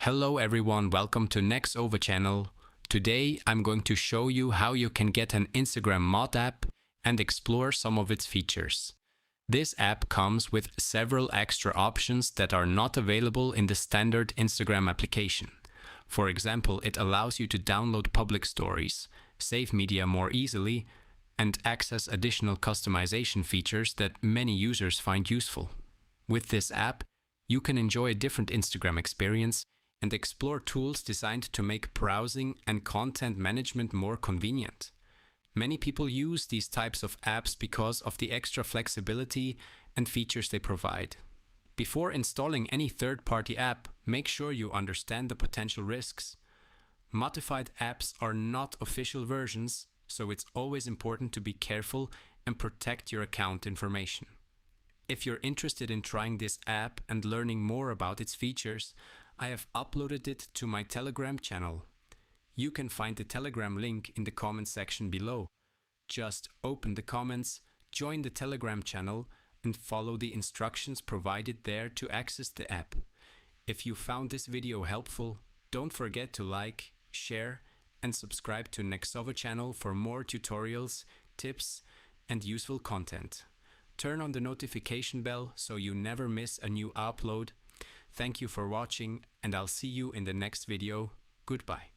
Hello everyone, welcome to NEXOVA channel. Today I'm going to show you how you can get an Instagram mod app and explore some of its features. This app comes with several extra options that are not available in the standard Instagram application. For example, it allows you to download public stories, save media more easily, and access additional customization features that many users find useful. With this app, you can enjoy a different Instagram experience and explore tools designed to make browsing and content management more convenient. Many people use these types of apps because of the extra flexibility and features they provide. Before installing any third-party app, make sure you understand the potential risks. Modified apps are not official versions, so it's always important to be careful and protect your account information. If you're interested in trying this app and learning more about its features, I have uploaded it to my Telegram channel. You can find the Telegram link in the comment section below. Just open the comments, join the Telegram channel, and follow the instructions provided there to access the app. If you found this video helpful, don't forget to like, share, and subscribe to NEXOVA channel for more tutorials, tips, and useful content. Turn on the notification bell so you never miss a new upload. Thank you for watching, and I'll see you in the next video. Goodbye.